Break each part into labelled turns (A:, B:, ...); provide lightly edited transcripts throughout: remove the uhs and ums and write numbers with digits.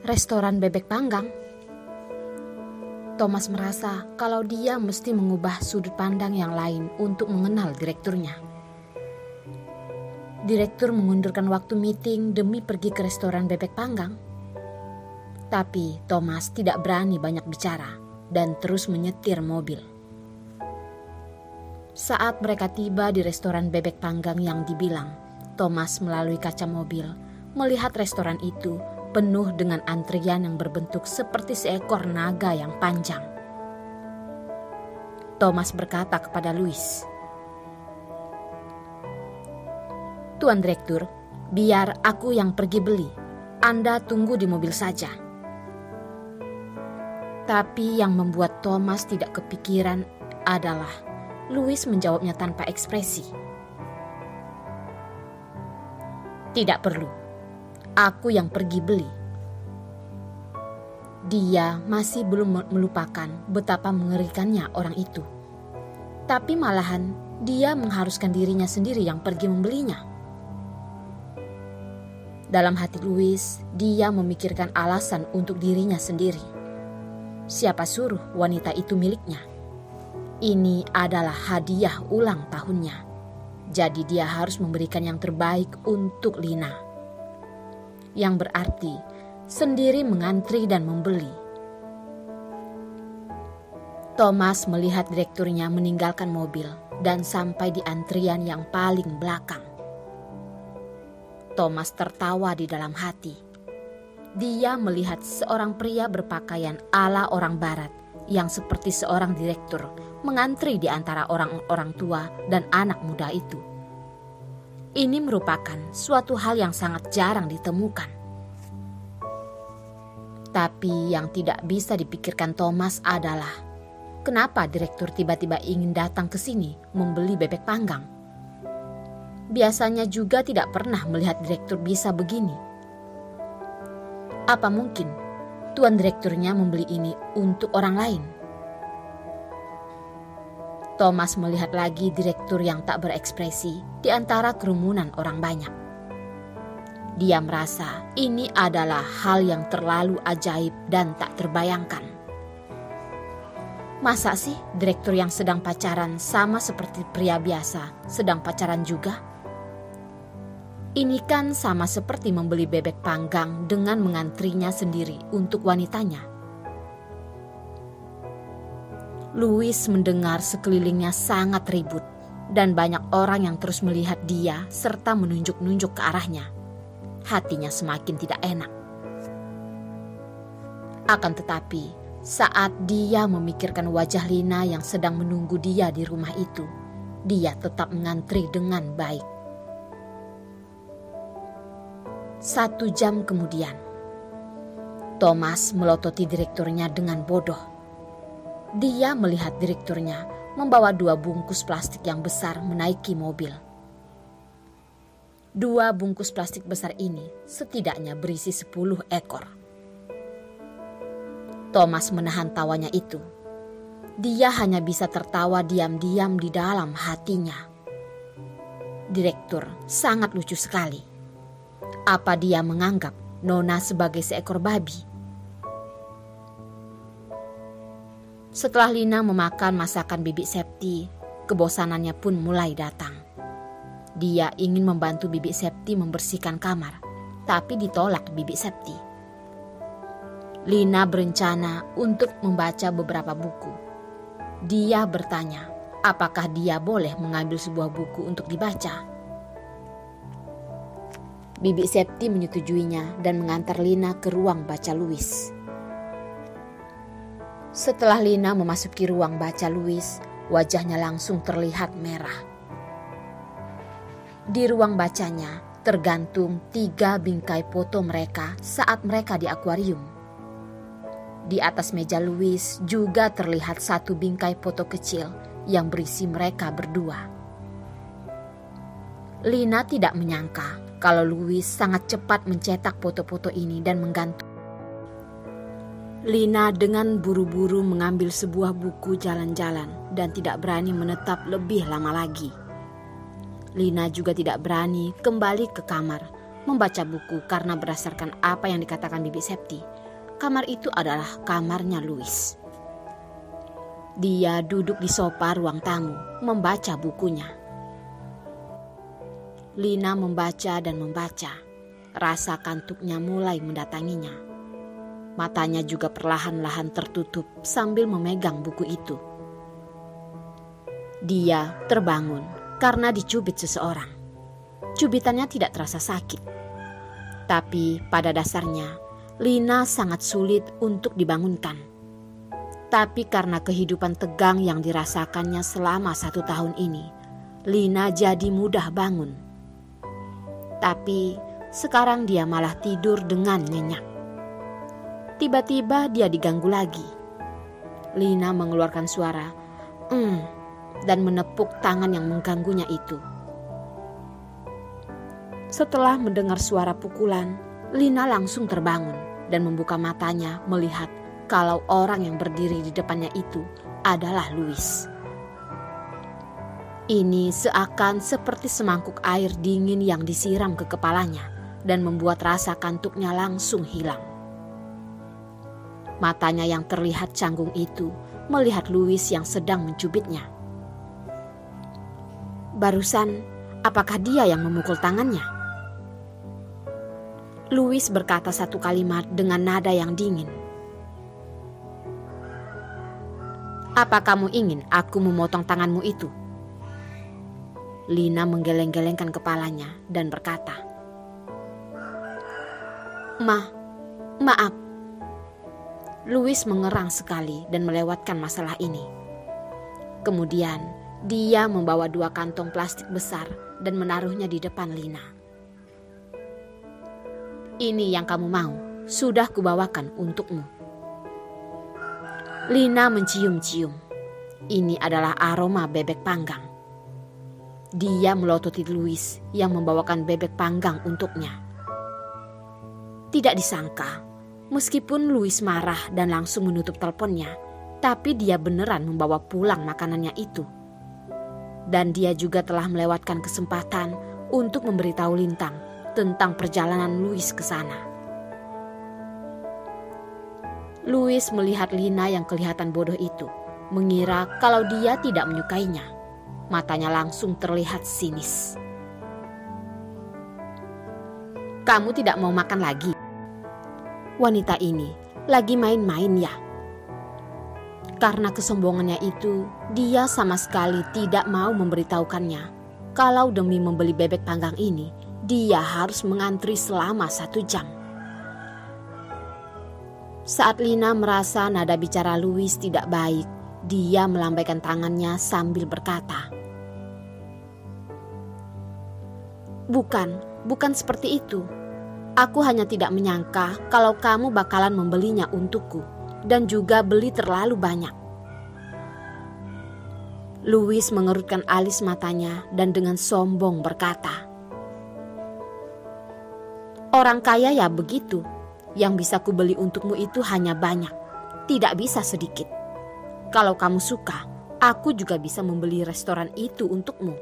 A: Restoran bebek panggang. Thomas merasa kalau dia mesti mengubah sudut pandang yang lain untuk mengenal direkturnya. Direktur mengundurkan waktu meeting demi pergi ke restoran bebek panggang. Tapi Thomas tidak berani banyak bicara dan terus menyetir mobil. Saat mereka tiba di restoran bebek panggang yang dibilang, Thomas melalui kaca mobil melihat restoran itu penuh dengan antrian yang berbentuk seperti seekor naga yang panjang. Thomas berkata kepada Louis, "Tuan Direktur, biar aku yang pergi beli. Anda tunggu di mobil saja." Tapi yang membuat Thomas tidak kepikiran adalah Louis menjawabnya tanpa ekspresi. "Tidak perlu. Aku yang pergi beli." Dia masih belum melupakan betapa mengerikannya orang itu. Tapi malahan dia mengharuskan dirinya sendiri yang pergi membelinya. Dalam hati Louis, dia memikirkan alasan untuk dirinya sendiri. Siapa suruh wanita itu miliknya? Ini adalah hadiah ulang tahunnya. Jadi dia harus memberikan yang terbaik untuk Lina. Yang berarti sendiri mengantri dan membeli. Thomas melihat direkturnya meninggalkan mobil dan sampai di antrian yang paling belakang. Thomas tertawa di dalam hati. Dia melihat seorang pria berpakaian ala orang barat yang seperti seorang direktur mengantri di antara orang-orang tua dan anak muda itu. Ini merupakan suatu hal yang sangat jarang ditemukan. Tapi yang tidak bisa dipikirkan Thomas adalah kenapa direktur tiba-tiba ingin datang ke sini membeli bebek panggang. Biasanya juga tidak pernah melihat direktur bisa begini. Apa mungkin tuan direkturnya membeli ini untuk orang lain? Thomas melihat lagi direktur yang tak berekspresi di antara kerumunan orang banyak. Dia merasa ini adalah hal yang terlalu ajaib dan tak terbayangkan. Masa sih direktur yang sedang pacaran sama seperti pria biasa sedang pacaran juga? Ini kan sama seperti membeli bebek panggang dengan mengantrinya sendiri untuk wanitanya. Louis mendengar sekelilingnya sangat ribut dan banyak orang yang terus melihat dia serta menunjuk-nunjuk ke arahnya. Hatinya semakin tidak enak. Akan tetapi, saat dia memikirkan wajah Lina yang sedang menunggu dia di rumah itu, dia tetap mengantri dengan baik. 1 jam kemudian, Thomas melototi direkturnya dengan bodoh. Dia melihat direkturnya membawa 2 bungkus plastik yang besar menaiki mobil. 2 bungkus plastik besar ini setidaknya berisi 10 ekor. Thomas menahan tawanya itu. Dia hanya bisa tertawa diam-diam di dalam hatinya. Direktur sangat lucu sekali. Apa dia menganggap Nona sebagai seekor babi? Setelah Lina memakan masakan Bibi Septi, kebosanannya pun mulai datang. Dia ingin membantu Bibi Septi membersihkan kamar, tapi ditolak Bibi Septi. Lina berencana untuk membaca beberapa buku. Dia bertanya, apakah dia boleh mengambil sebuah buku untuk dibaca. Bibi Septi menyetujuinya dan mengantar Lina ke ruang baca Louis. Setelah Lina memasuki ruang baca Louis, wajahnya langsung terlihat merah. Di ruang bacanya tergantung 3 bingkai foto mereka saat mereka di akuarium. Di atas meja Louis juga terlihat 1 bingkai foto kecil yang berisi mereka berdua. Lina tidak menyangka kalau Louis sangat cepat mencetak foto-foto ini dan menggantung. Lina dengan buru-buru mengambil sebuah buku jalan-jalan dan tidak berani menetap lebih lama lagi. Lina juga tidak berani kembali ke kamar membaca buku karena berdasarkan apa yang dikatakan Bibi Septi, kamar itu adalah kamarnya Louis. Dia duduk di sofa ruang tamu, membaca bukunya. Lina membaca dan membaca. Rasa kantuknya mulai mendatanginya. Matanya juga perlahan-lahan tertutup sambil memegang buku itu. Dia terbangun karena dicubit seseorang. Cubitannya tidak terasa sakit. Tapi pada dasarnya, Lina sangat sulit untuk dibangunkan. Tapi karena kehidupan tegang yang dirasakannya selama 1 tahun ini, Lina jadi mudah bangun. Tapi sekarang dia malah tidur dengan nyenyak. Tiba-tiba dia diganggu lagi. Lina mengeluarkan suara dan menepuk tangan yang mengganggunya itu. Setelah mendengar suara pukulan, Lina langsung terbangun dan membuka matanya melihat kalau orang yang berdiri di depannya itu adalah Louis. Ini seakan seperti semangkuk air dingin yang disiram ke kepalanya dan membuat rasa kantuknya langsung hilang. Matanya yang terlihat canggung itu melihat Louis yang sedang mencubitnya. Barusan, apakah dia yang memukul tangannya? Louis berkata satu kalimat dengan nada yang dingin. Apa kamu ingin aku memotong tanganmu itu? Lina menggeleng-gelengkan kepalanya dan berkata, Maaf. Louis mengerang sekali dan melewatkan masalah ini. Kemudian dia membawa 2 kantong plastik besar dan menaruhnya di depan Lina. Ini yang kamu mau, sudah kubawakan untukmu. Lina mencium-cium. Ini adalah aroma bebek panggang. Dia melototi Louis yang membawakan bebek panggang untuknya. Tidak disangka, meskipun Louis marah dan langsung menutup teleponnya, tapi dia beneran membawa pulang makanannya itu. Dan dia juga telah melewatkan kesempatan untuk memberitahu Lintang tentang perjalanan Louis ke sana. Louis melihat Lina yang kelihatan bodoh itu, mengira kalau dia tidak menyukainya. Matanya langsung terlihat sinis. Kamu tidak mau makan lagi? Wanita ini lagi main-main ya? Karena kesombongannya itu, dia sama sekali tidak mau memberitahukannya kalau demi membeli bebek panggang ini, dia harus mengantri selama 1 jam. Saat Lina merasa nada bicara Louis tidak baik, dia melambaikan tangannya sambil berkata, Bukan seperti itu. Aku hanya tidak menyangka kalau kamu bakalan membelinya untukku dan juga beli terlalu banyak. Louis mengerutkan alis matanya dan dengan sombong berkata, Orang kaya ya begitu. Yang bisa kubeli untukmu itu hanya banyak, tidak bisa sedikit. Kalau kamu suka, aku juga bisa membeli restoran itu untukmu.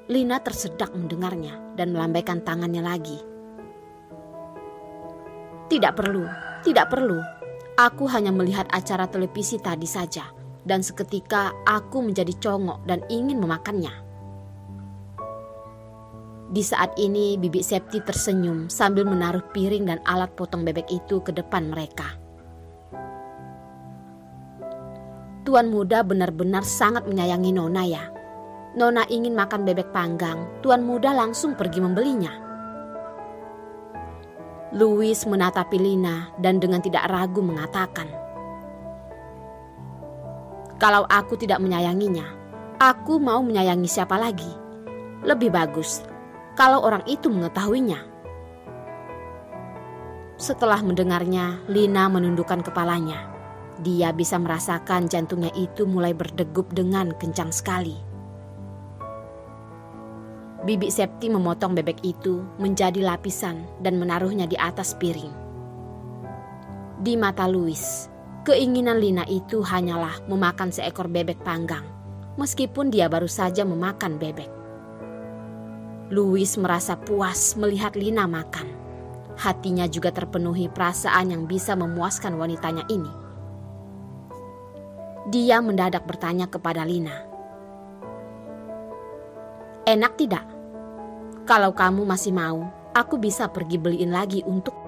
A: Lina tersedak mendengarnya dan melambaikan tangannya lagi. Tidak perlu. Aku hanya melihat acara televisi tadi saja dan seketika aku menjadi congok dan ingin memakannya. Di saat ini Bibi Septi tersenyum sambil menaruh piring dan alat potong bebek itu ke depan mereka. Tuan muda benar-benar sangat menyayangi Nona ya. Nona ingin makan bebek panggang, Tuan muda langsung pergi membelinya. Louis menatapi Lina dan dengan tidak ragu mengatakan, Kalau aku tidak menyayanginya, aku mau menyayangi siapa lagi? Lebih bagus kalau orang itu mengetahuinya. Setelah mendengarnya, Lina menundukkan kepalanya. Dia bisa merasakan jantungnya itu mulai berdegup dengan kencang sekali. Bibi Septi memotong bebek itu menjadi lapisan dan menaruhnya di atas piring. Di mata Louis, keinginan Lina itu hanyalah memakan seekor bebek panggang, meskipun dia baru saja memakan bebek. Louis merasa puas melihat Lina makan. Hatinya juga terpenuhi perasaan yang bisa memuaskan wanitanya ini. Dia mendadak bertanya kepada Lina, "Enak tidak? Kalau kamu masih mau, aku bisa pergi beliin lagi untuk..."